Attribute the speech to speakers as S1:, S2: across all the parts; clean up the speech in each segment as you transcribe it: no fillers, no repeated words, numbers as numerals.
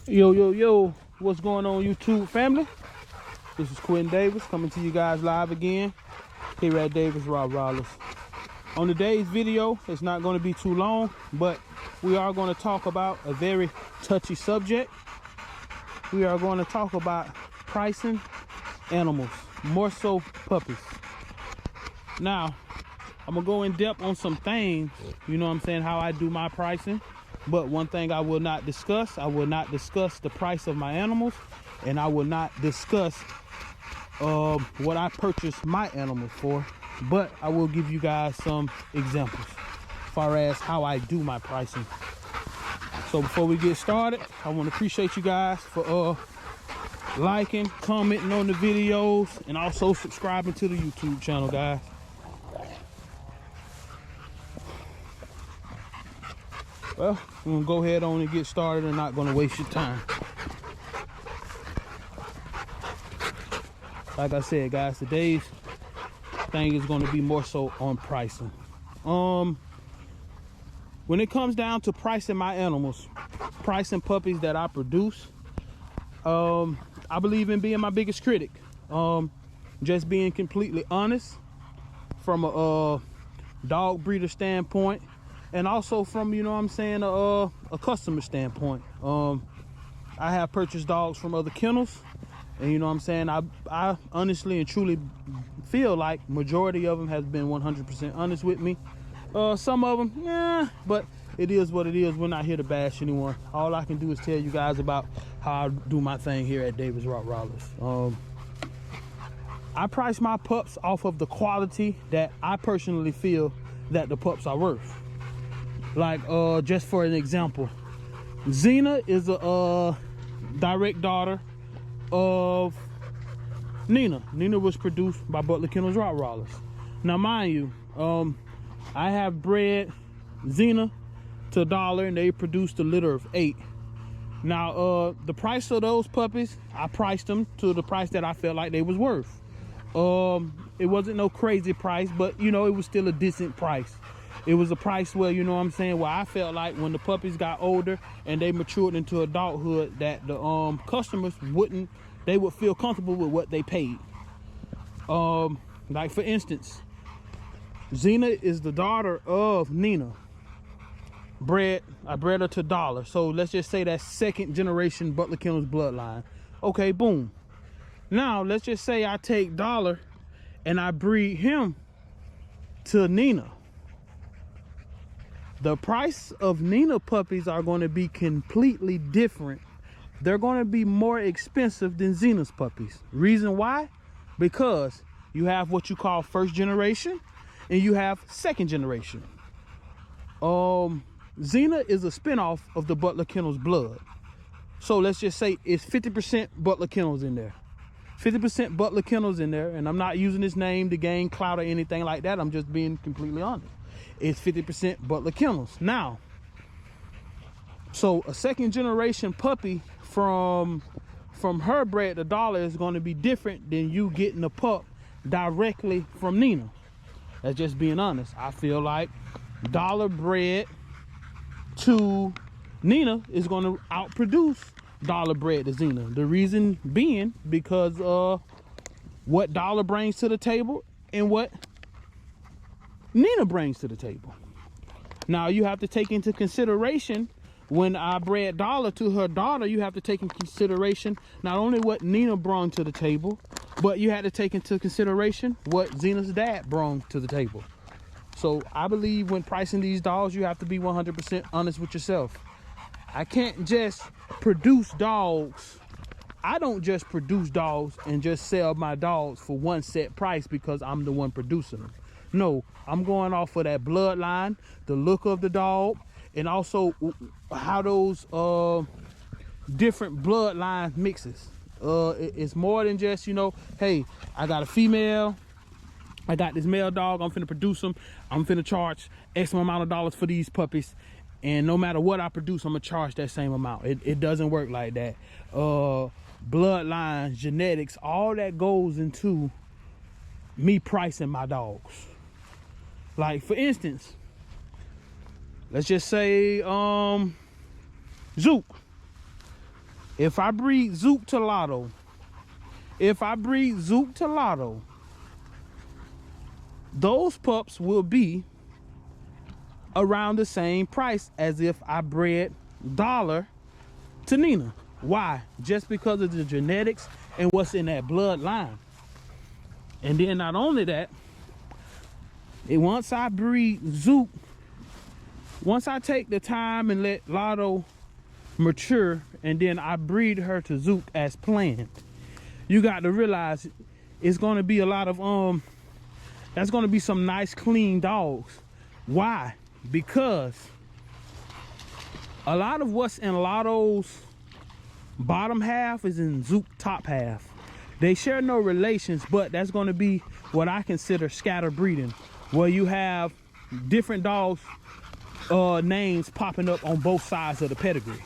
S1: Yo, what's going on, YouTube family? This is Quentin Davis coming to you guys live again here at Davis Rottweilers. On today's video, it's not going to be too long, but we are going to talk about a very touchy subject. We are going to talk about pricing animals, more so puppies. Now, I'm going to go in depth on some things, you know what I'm saying, how I do my pricing. But one thing I will not discuss the price of my animals, and I will not discuss what I purchase my animals for. But I will give you guys some examples as far as how I do my pricing. So before we get started, I want to appreciate you guys for liking, commenting on the videos, and also subscribing to the YouTube channel, guys. Well, we're gonna go ahead on and get started and not gonna waste your time. Like I said, guys, today's thing is gonna be more so on pricing. When it comes down to pricing my animals, pricing puppies that I produce, I believe in being my biggest critic. Just being completely honest from a dog breeder standpoint. And also from, you know what I'm saying, a customer standpoint. I have purchased dogs from other kennels, and you know what I'm saying, I honestly and truly feel like majority of them has been 100% honest with me. Some of them, yeah, but it is what it is. We're not here to bash anyone. All I can do is tell you guys about how I do my thing here at Davis Rottweilers. I price my pups off of the quality that I personally feel that the pups are worth. Like, just for an example, Xena is a direct daughter of Nina. Nina was produced by Butler Kennels Rottweilers. Now, mind you, I have bred Xena to $1, and they produced a litter of 8. Now, the price of those puppies, I priced them to the price that I felt like they was worth. It wasn't no crazy price, but you know, it was still a decent price. It was a price where, you know what I'm saying, where I felt like when the puppies got older and they matured into adulthood, that the customers would feel comfortable with what they paid. Like for instance, Xena is the daughter of Nina. I bred her to $1. So let's just say that's second generation Butler Kennels bloodline. Okay, boom. Now let's just say I take $1 and I breed him to Nina. The price of Nina puppies are going to be completely different. They're going to be more expensive than Xena's puppies. Reason why? Because you have what you call first generation and you have second generation. Xena is a spinoff of the Butler Kennels blood. So let's just say it's 50% Butler Kennels in there. 50% Butler Kennels in there, and I'm not using this name to gain clout or anything like that. I'm just being completely honest. It's 50% Butler Kennels. Now, so a second generation puppy from her bred to $1 is going to be different than you getting a pup directly from Nina. That's just being honest. I feel like $1 bred to Nina is going to outproduce $1 bred to Xena. The reason being because what $1 brings to the table and what Nina brings to the table. Now you have to take into consideration, when I bred $1 to her daughter, you have to take into consideration not only what Nina brought to the table, but you had to take into consideration what Xena's dad brought to the table. So I believe when pricing these dogs, you have to be 100% honest with yourself. I can't just produce dogs. I don't just produce dogs and just sell my dogs for one set price because I'm the one producing them. No, I'm going off of that bloodline, the look of the dog, and also how those different bloodline mixes. It's more than just, you know, hey, I got a female, I got this male dog, I'm finna produce them, I'm finna charge X amount of dollars for these puppies, and no matter what I produce, I'm gonna charge that same amount. It doesn't work like that. Bloodlines, genetics, all that goes into me pricing my dogs. Like for instance, let's just say Zook. If I breed Zook to Lotto, those pups will be around the same price as if I bred Dollar to Nina. Why? Just because of the genetics and what's in that bloodline. And then not only that, once I breed Zook, once I take the time and let Lotto mature and then I breed her to Zook as planned, you got to realize it's going to be a lot of that's going to be some nice clean dogs. Why? Because a lot of what's in Lotto's bottom half is in Zook top half. They share no relations, but that's going to be what I consider scatter breeding, where you have different dogs names popping up on both sides of the pedigree,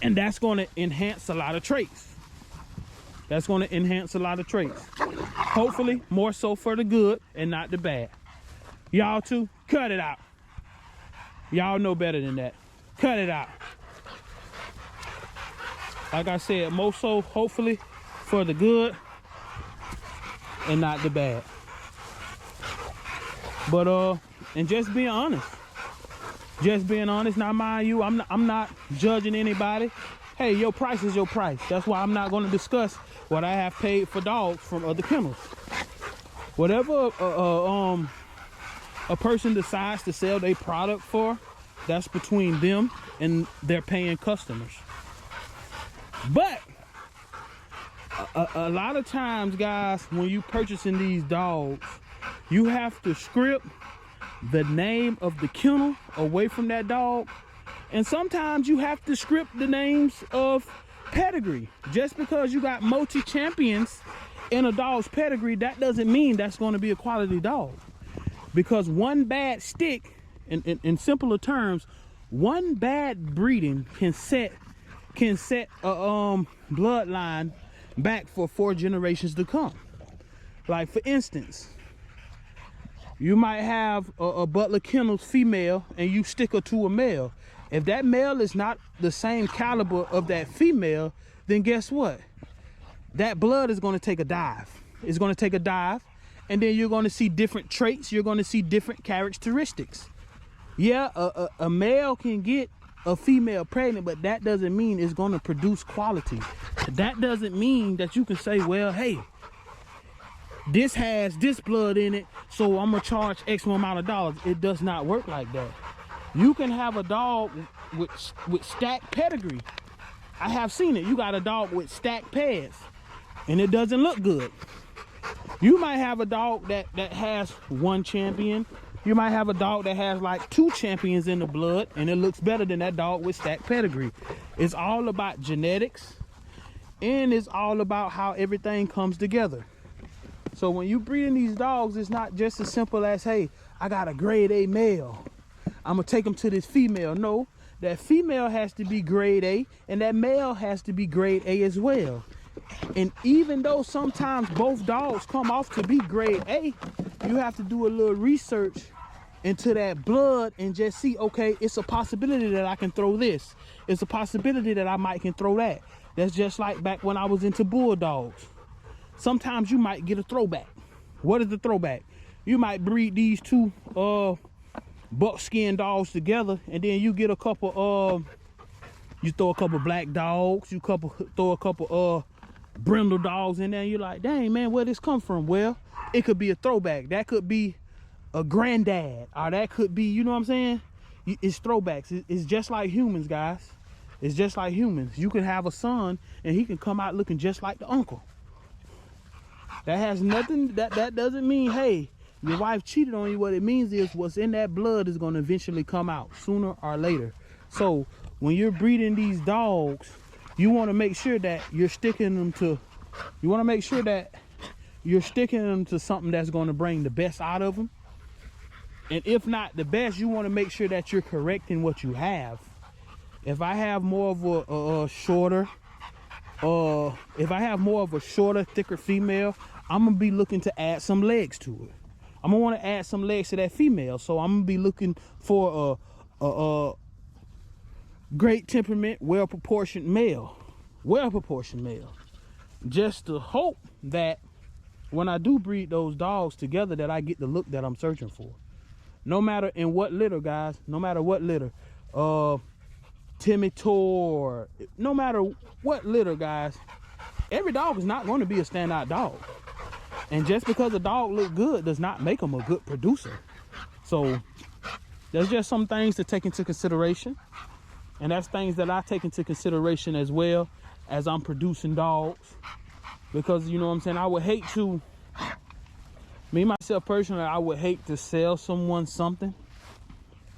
S1: and that's going to enhance a lot of traits. Hopefully more so for the good and not the bad. Y'all too, cut it out. Y'all know better than that. Cut it out. Like I said, more so hopefully for the good and not the bad. But and just being honest. Now mind you, I'm not judging anybody. Hey, your price is your price. That's why I'm not going to discuss what I have paid for dogs from other kennels. Whatever a person decides to sell their product for, that's between them and their paying customers. But a lot of times, guys, when you purchasing these dogs, you have to script the name of the kennel away from that dog. And sometimes you have to script the names of pedigree. Just because you got multi-champions in a dog's pedigree, that doesn't mean that's going to be a quality dog. Because one bad stick, in simpler terms, one bad breeding can set a bloodline back for 4 generations to come. Like for instance, you might have a Butler Kennels female and you stick her to a male. If that male is not the same caliber of that female, then guess what? That blood is going to take a dive. It's going to take a dive, and then you're going to see different traits. You're going to see different characteristics. Yeah, a male can get a female pregnant, but that doesn't mean it's going to produce quality. That doesn't mean that you can say, well, hey, this has this blood in it, so I'm going to charge X amount of dollars. It does not work like that. You can have a dog with stacked pedigree. I have seen it. You got a dog with stacked pads, and it doesn't look good. You might have a dog that has 1 champion. You might have a dog that has like 2 champions in the blood, and it looks better than that dog with stacked pedigree. It's all about genetics, and it's all about how everything comes together. So when you breeding these dogs, it's not just as simple as, hey, I got a grade A male, I'm gonna take him to this female. No, that female has to be grade A, and that male has to be grade A as well. And even though sometimes both dogs come off to be grade A, you have to do a little research into that blood and just see, okay, it's a possibility that I can throw this. It's a possibility that I might can throw that. That's just like back when I was into bulldogs. Sometimes you might get a throwback. What is the throwback? You might breed these 2 buckskin dogs together, and then you get a couple you throw a couple black dogs, you throw a couple brindle dogs in there, and you're like, dang man, where this come from? Well, it could be a throwback. That could be a granddad, or that could be, you know what I'm saying? It's throwbacks. It's just like humans, guys. It's just like humans. You can have a son and he can come out looking just like the uncle. That has nothing, that doesn't mean, hey, your wife cheated on you. What it means is what's in that blood is going to eventually come out sooner or later. So when you're breeding these dogs, you want to make sure that you're sticking them to something that's going to bring the best out of them. And if not the best, you want to make sure that you're correcting what you have. If I have more of a shorter, thicker female, I'm going to be looking to add some legs to it. I'm going to want to add some legs to that female. So I'm going to be looking for great temperament, well-proportioned male. Well-proportioned male. Just to hope that when I do breed those dogs together that I get the look that I'm searching for. No matter in what litter, guys, no matter what litter, Timmy Tor, no matter what litter, guys, every dog is not going to be a standout dog. And just because a dog look good does not make them a good producer. So there's just some things to take into consideration. And that's things that I take into consideration as well as I'm producing dogs. Because, you know what I'm saying, I would hate to, me myself personally, I would hate to sell someone something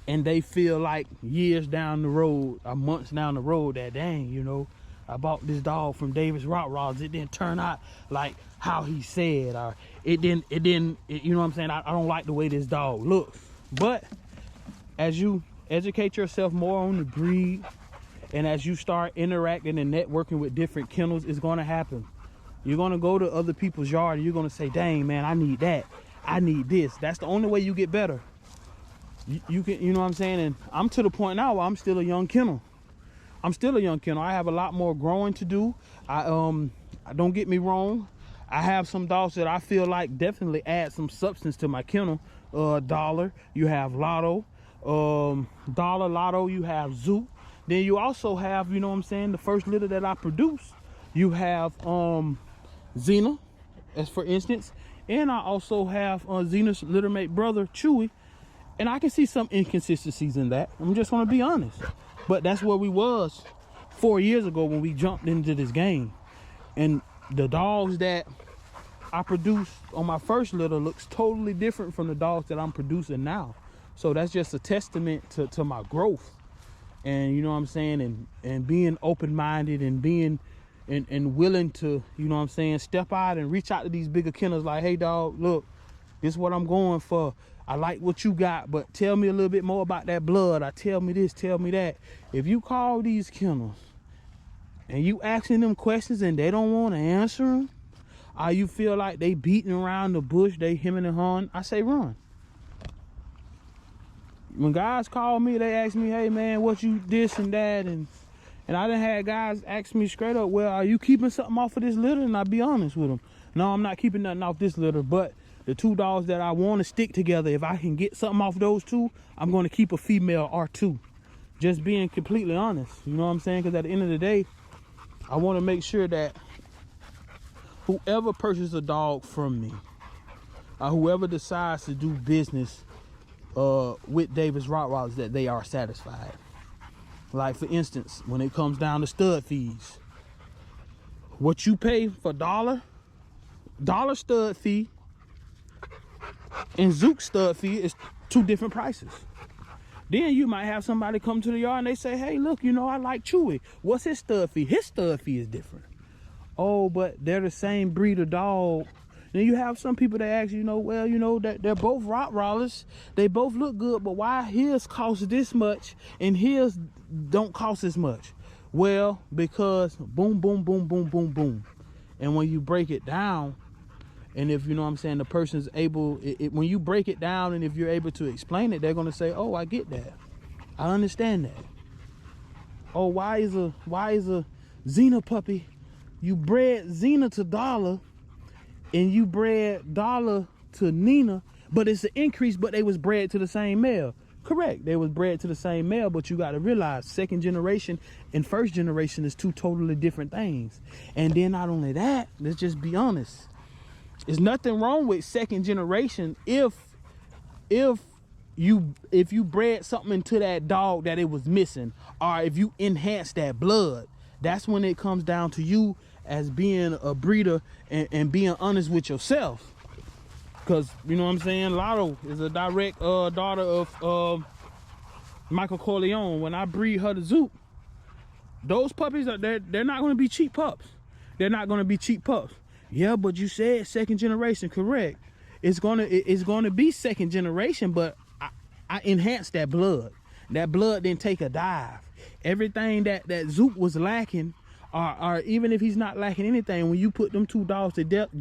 S1: and they feel like years down the road or months down the road that, dang, you know, I bought this dog from Davis Rottweilers. It didn't turn out like how he said, or it didn't, you know what I'm saying? I don't like the way this dog looks. But as you educate yourself more on the breed, and as you start interacting and networking with different kennels, it's going to happen. You're going to go to other people's yard and you're going to say, dang, man, I need that. I need this. That's the only way you get better. You can, you know what I'm saying? And I'm to the point now where I'm still a young kennel. I'm still a young kennel. I have a lot more growing to do. I don't get me wrong. I have some dogs that I feel like definitely add some substance to my kennel. Dollar, you have Lotto. Dollar, Lotto, you have Zoot. Then you also have, you know what I'm saying, the first litter that I produce. You have Xena, as for instance. And I also have Xena's littermate brother, Chewy. And I can see some inconsistencies in that. I'm just going to be honest. But that's where we was 4 years ago when we jumped into this game. And the dogs that I produced on my first litter looks totally different from the dogs that I'm producing now. So that's just a testament to my growth. And you know what I'm saying, and being open-minded and being and willing to, you know what I'm saying, step out and reach out to these bigger kennels like, hey dog, look, this is what I'm going for. I like what you got, but tell me a little bit more about that blood. I tell me this, tell me that. If you call these kennels and you asking them questions and they don't want to answer them, or you feel like they beating around the bush, they hemming and hawing, I say run. When guys call me, they ask me, hey man, what you this and that, and I done had guys ask me straight up, well, are you keeping something off of this litter? And I'll be honest with them. No, I'm not keeping nothing off this litter, but the two dogs that I want to stick together, if I can get something off those two, I'm going to keep a female or two. Just being completely honest, you know what I'm saying? Because at the end of the day, I want to make sure that whoever purchases a dog from me, or whoever decides to do business with Davis Rottweilers, that they are satisfied. Like for instance, when it comes down to stud fees, what you pay for dollar stud fee and Zook stud fee is two different prices. Then you might have somebody come to the yard and they say, hey look, you know, I like Chewy. What's his stud fee? His stud fee is different. Oh, but they're the same breed of dog. Then you have some people that ask, you know, well, you know, that they're both Rottweilers. They both look good, but why his costs this much and his don't cost as much? Well, because boom, boom, boom, boom, boom, boom. And when you break it down, and if, you know what I'm saying, the person's able, when you break it down and if you're able to explain it, they're going to say, oh, I get that. I understand that. Oh, why is a Xena puppy? You bred Xena to Dollar and you bred Dollar to Nina, but it's an increase, but they was bred to the same male. Correct, they was bred to the same male, but you got to realize second generation and first generation is two totally different things. And then not only that, let's just be honest. There's nothing wrong with second generation if you bred something into that dog that it was missing, or if you enhance that blood. That's when it comes down to you as being a breeder and being honest with yourself. Because, you know what I'm saying, Lotto is a direct daughter of Michael Corleone. When I breed her to Zoot, those puppies, they're not going to be cheap pups. They're not going to be cheap pups. Yeah, but you said second generation, correct. It's gonna be second generation, but I enhanced that blood. That blood didn't take a dive. Everything that Zoot was lacking, or even if he's not lacking anything, when you put them two dogs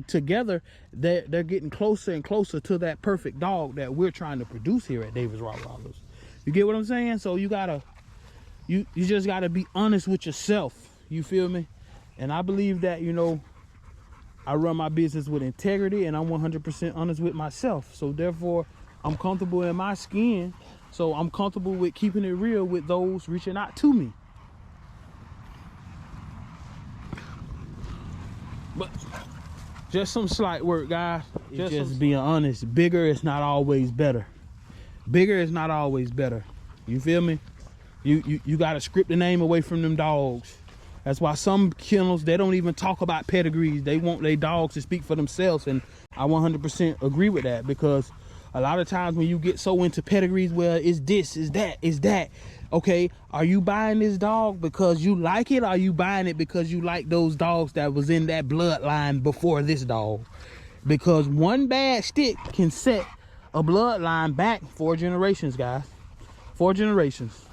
S1: together, they're getting closer and closer to that perfect dog that we're trying to produce here at Davis Rottweilers. You get what I'm saying? So you gotta you just got to be honest with yourself. You feel me? And I believe that, you know, I run my business with integrity, and I'm 100% honest with myself. So therefore, I'm comfortable in my skin. So I'm comfortable with keeping it real with those reaching out to me. But just some slight work, guys. Just being honest. Bigger is not always better. Bigger is not always better. You feel me? You got to script the name away from them dogs. That's why some kennels, they don't even talk about pedigrees. They want their dogs to speak for themselves. And I 100% agree with that, because a lot of times when you get so into pedigrees, well, it's this, it's that, it's that. Okay, are you buying this dog because you like it? Or are you buying it because you like those dogs that was in that bloodline before this dog? Because one bad stick can set a bloodline back 4 generations, guys. 4 generations.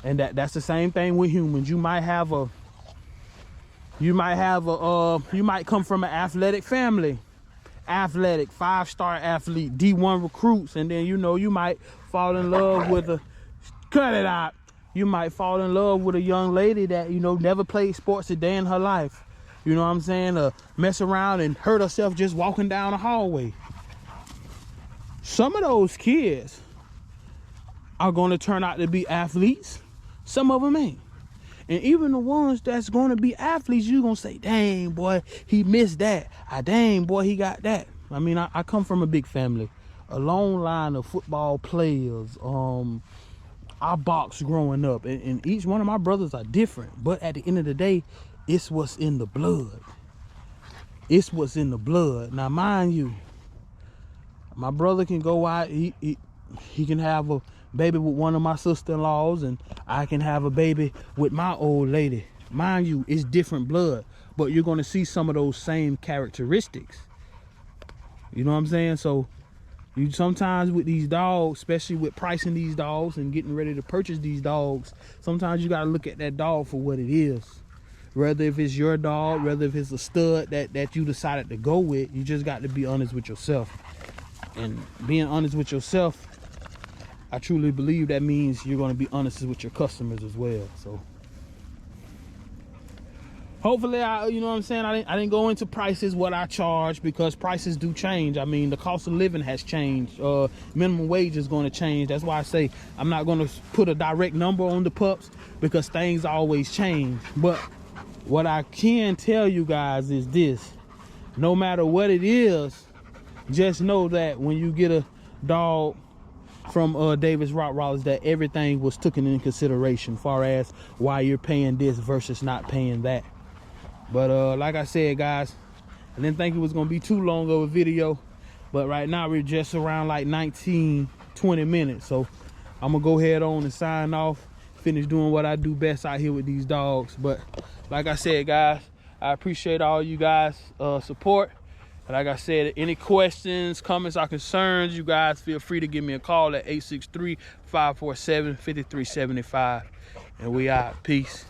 S1: And that's the same thing with humans. You might come from an athletic family. Athletic, 5-star athlete, D1 recruits, and then, you know, you might fall in love with you might fall in love with a young lady that, you know, never played sports a day in her life. You know what I'm saying? Mess around and hurt herself just walking down the hallway. Some of those kids are going to turn out to be athletes. Some of them ain't. And even the ones that's going to be athletes, you're going to say, dang, boy, he missed that. Dang, boy, he got that. I mean, I come from a big family. A long line of football players. I boxed growing up. And each one of my brothers are different. But at the end of the day, it's what's in the blood. It's what's in the blood. Now, mind you, my brother can go out. He can have a baby with one of my sister-in-laws, and I can have a baby with my old lady. Mind you, it's different blood, but you're going to see some of those same characteristics. You know what I'm saying? So you sometimes with these dogs, especially with pricing these dogs and getting ready to purchase these dogs, sometimes you got to look at that dog for what it is. Whether if it's your dog, whether if it's a stud that you decided to go with, you just got to be honest with yourself. And being honest with yourself, I truly believe that means you're going to be honest with your customers as well. So hopefully, you know what I'm saying, I didn't go into prices, what I charge, because prices do change. I mean, the cost of living has changed. Minimum wage is going to change. That's why I say I'm not going to put a direct number on the pups, because things always change. But what I can tell you guys is this: no matter what it is, just know that when you get a dog from Davis Rottweilers, that everything was taken into consideration, far as why you're paying this versus not paying that. But like I said, guys, I didn't think it was gonna be too long of a video, but right now we're just around like 19-20 minutes. So I'm gonna go ahead on and sign off, finish doing what I do best out here with these dogs. But like I said, guys, I appreciate all you guys support. Like I said, any questions, comments, or concerns, you guys feel free to give me a call at 863-547-5375. And we out. Peace.